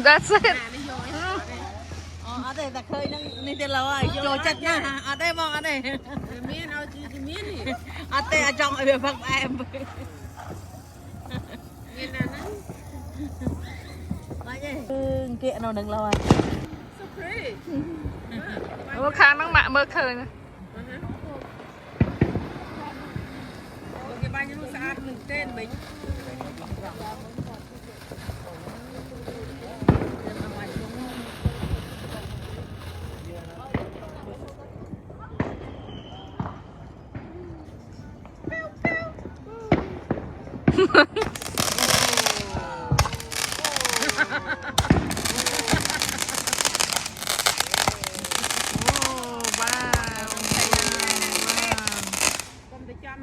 That's it. Ở đây ta khơi nên tiền lâu rồi, cho chất nha. Ở đây mong ở đây. Miếng nào chỉ miếng đi. Ở đây ở trong ở phần em. Miếng nào nữa? Nói gì? Kiện nào đừng lâu rồi. So pretty. Mơ khang năng mạ mơ khơi nè. Cái bao nhiêu nó sạch mình tên mình.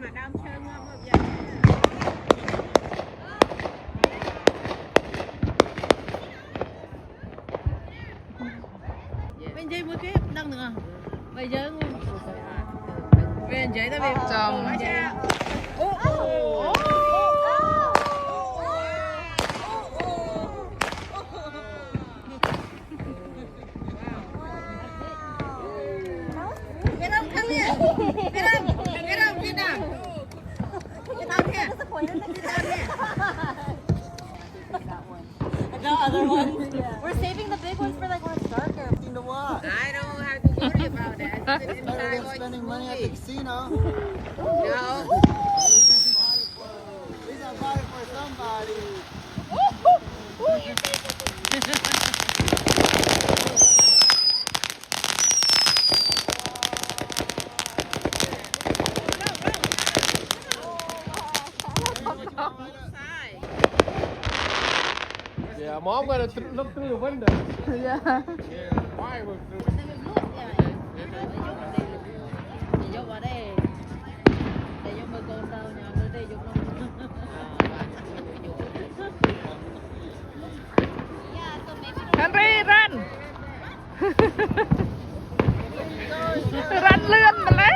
Mà đau chân không bao giờ. Bên dưới mới cái đăng được không? Bây giờ bên dưới ta về Chồng. Get up, come here. Get up, get up, get down. Get down here. Get down here. The other one. We're saving the big ones for like when it's darker. To watch. I don't have to worry about that. Sit Better inside than watch spending money at the movie. casino. No. He's gonna buy it for somebody. Yeah, Mom got to look through the window. Yeah. Why was through? Vô vào đây. Để vô mưa con tao nhà nơi đây vô không. Henry, run. Run lươn mà lấy.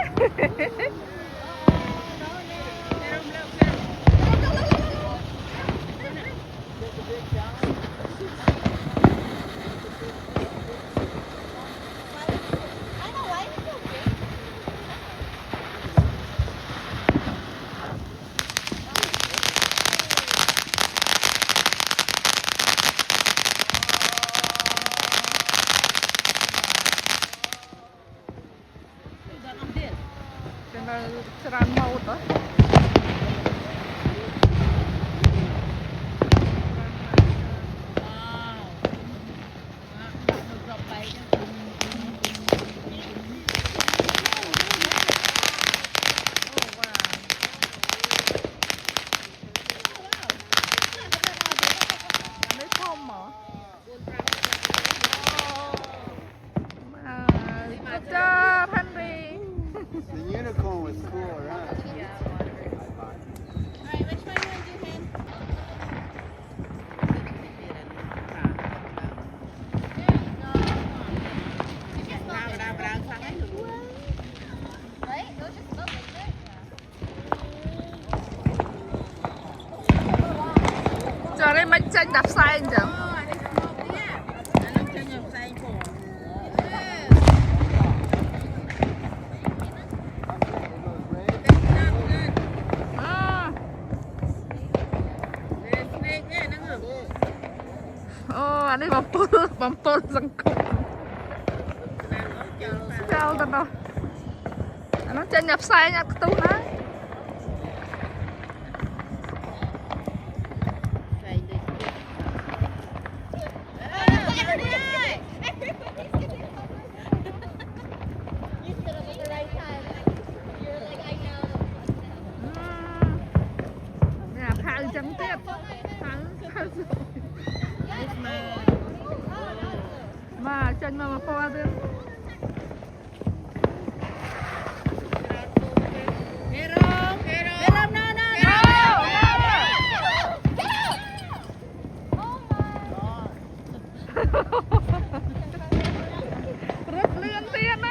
ច្រើនម៉ូតហ៎ Good job, Henry. The unicorn was cool, right? Alright, which one you want to do, Hen? Right? It was just about like this. Giờ đây mình tranh đạp xe anh chẳng. Ini mampul sengkup. Chào tao đâu. Nó trên nhập sai nhập tu đó. Nhà thao trắng tiếp. Thao mà chân mà qua đi. Rất lươn tiên á.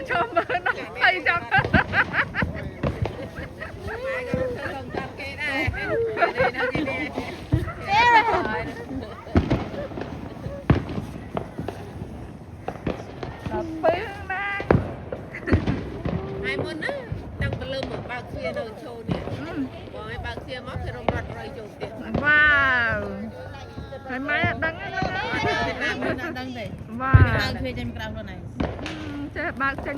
ชมมือน้องไปจัง Ai có rút thơ lòng chặt kê đây. Đây, đâu kì đi. แบบปึ้งนะ Ai muốn á, đang bật lơm ở bạc xuyên ở châu nè. อืม Bỏ ai bạc xuyên móc thì rồng rọt rồi châu tiền. ว้าวเห็นไหมดังนั้นนะ Việt Nam mình đang đăng đây. ว้า Việt ว Nam thuê trên ground luôn này. เจ๊บากจัง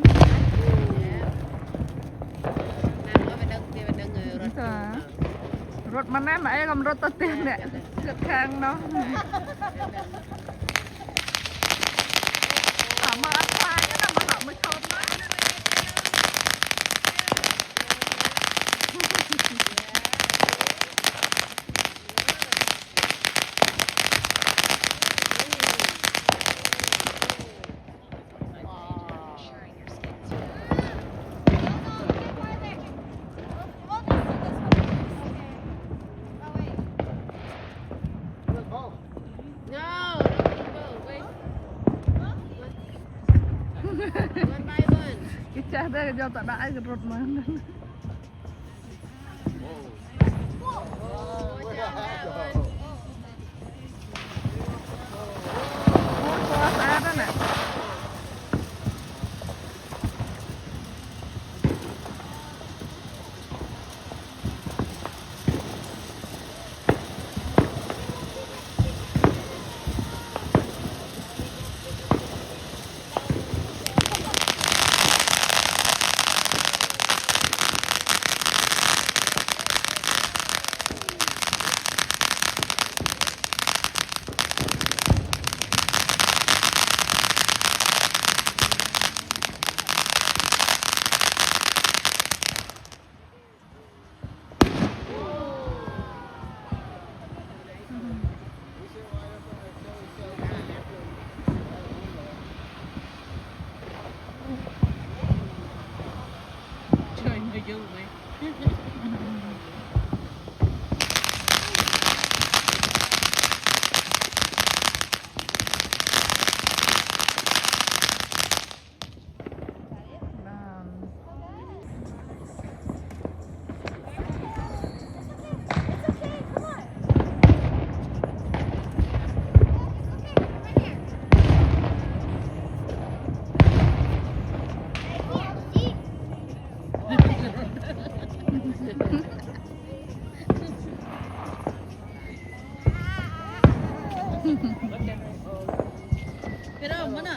Nam có phải đăng tiền, phải đăng người rọt. จ้ะรถมันแน่ไหมกับรถตัวเตี้ยเนี่ยเลือกข้างเนาะถามมาอันควายก็นำมาหาไม่ชนนะ No, don't go, wait. One by one. กิจได้ก็จะตัดได้กับรถมัน Watch out, that one. ตัวแซ่นั่นแหละ Trời người dư vậy. 别让我们呢。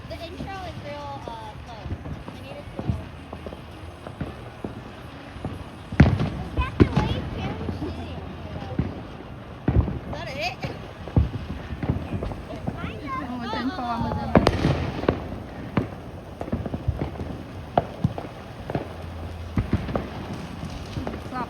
The intro is real slow. I need it to. That's the way film shooting. Is that it? มันเป็นฟอร์มมันจะสับ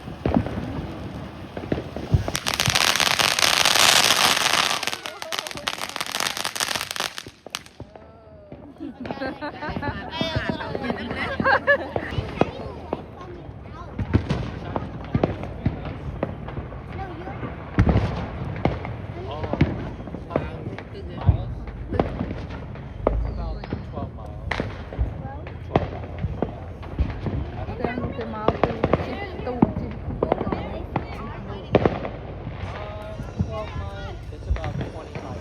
It's about 25.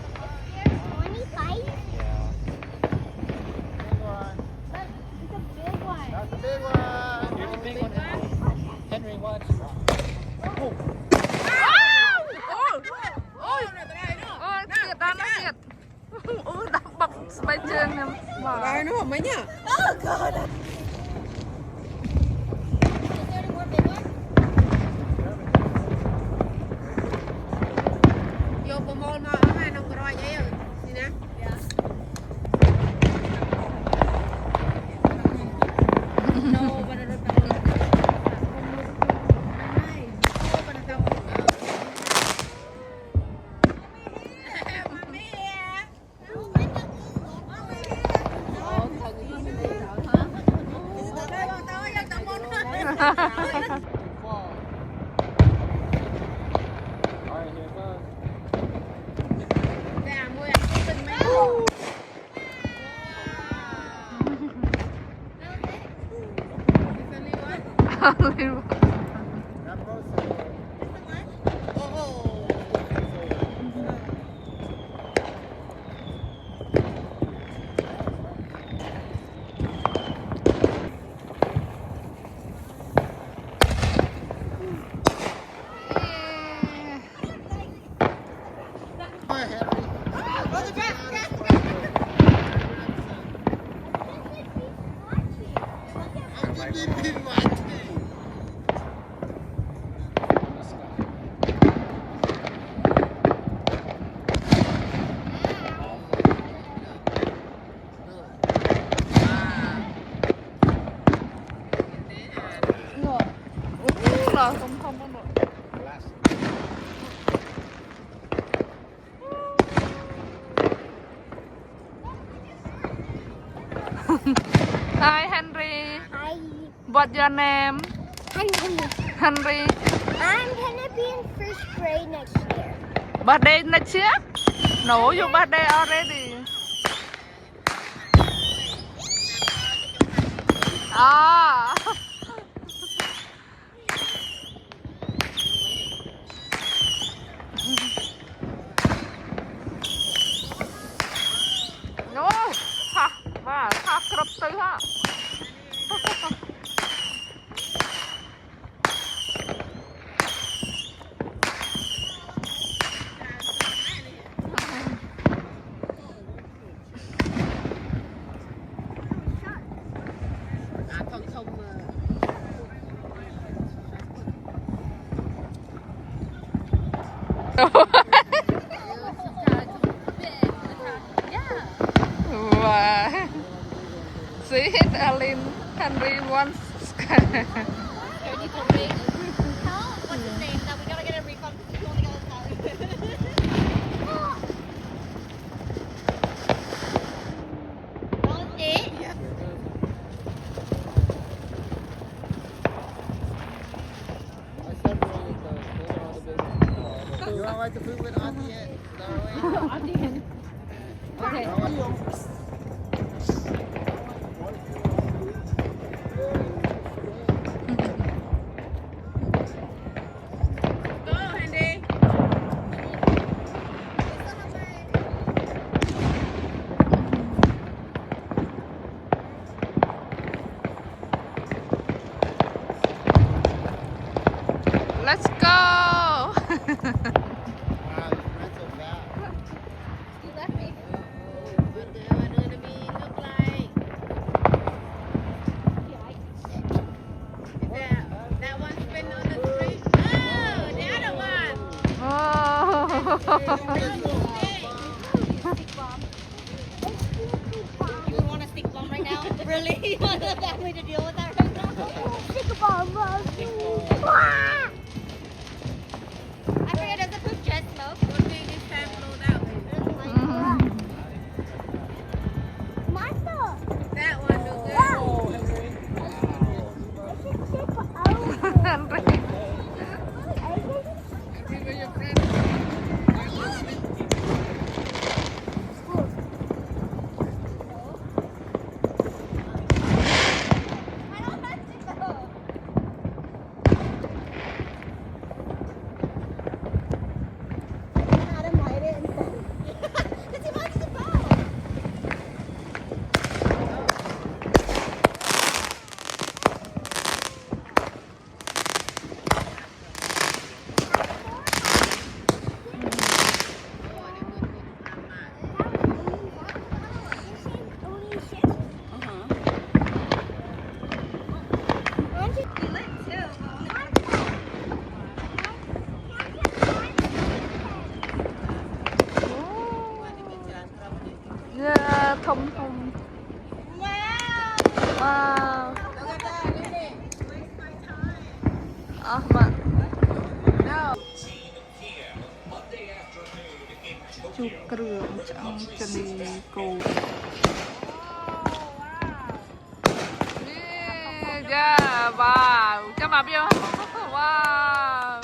25? Yeah. That's a big one. That's a big one. Here's a big one. Henry, watch. โอ้ยโอ้ยเกลียดดันนะเกลียดโอ้ยดับบักสบายเจนเนี่ยบ้า Rồi nó hổng mấy nhỉ? Oh, God. Is there any more big ones? Vô bộ môn mà ở hai nông rồi vậy rồi. Đi nè. No, but I don't know. Mami. Hi Henry. Hi. What's your name? Henry. Henry. I'm gonna be in first grade next year. Birthday next year? No, your birthday already. Ah. No. Ha, wow, ha, crop tư ha. Con không Wow. See it, Aline. Henry wants. What's his name? Now we gotta get a refund because we only got I separated those. Those are all the big ones. You want to write the food with Auntie Ann? Is that right? Go, Andy. Let's go. Wow, this ran so fast. You left me. What do the bee look like? Is that one spinning on the street? Oh, the other one. Oh. You want a stick bomb right now? Really? You want the family to deal with that right now? Stick a bomb, Mom. I figured does the poop just smoke? One thing is time blowed out. Martha. That one do good. I should stick over. Henry. I don't have to go. Adam light it instead. Because he wants to go. Yeah, thông thông. Wow. Mà. Chụp cửa trong chân đi cô. Yeah, wow. Cho mà biết không? Wow.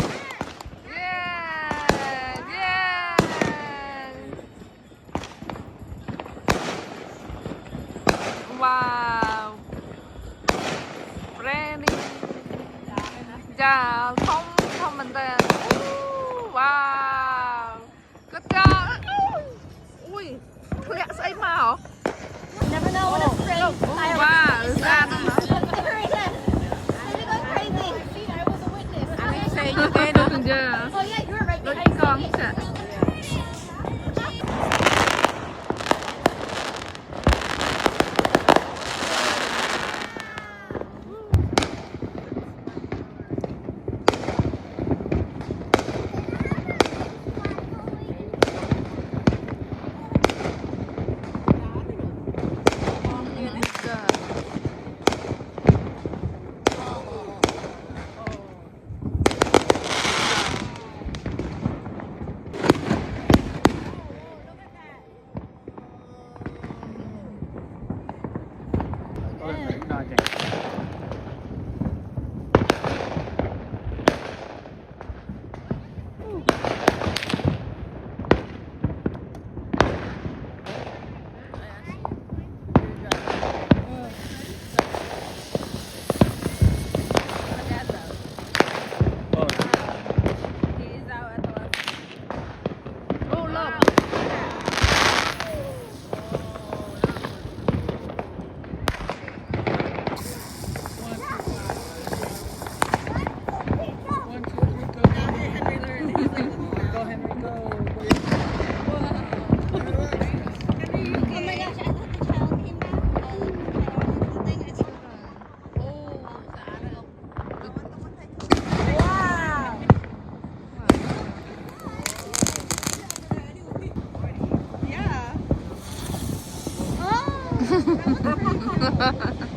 Yeah, yeah. Wow. Ready. Dạ, không mình tên. Wow. Good job. Ui, lẹ say mà hả? Never know when it's rain. Wow, ra nó hả? I was a witness. I didn't say you get it. Yeah. Oh yeah, you were right. Đôi con sẽ. That was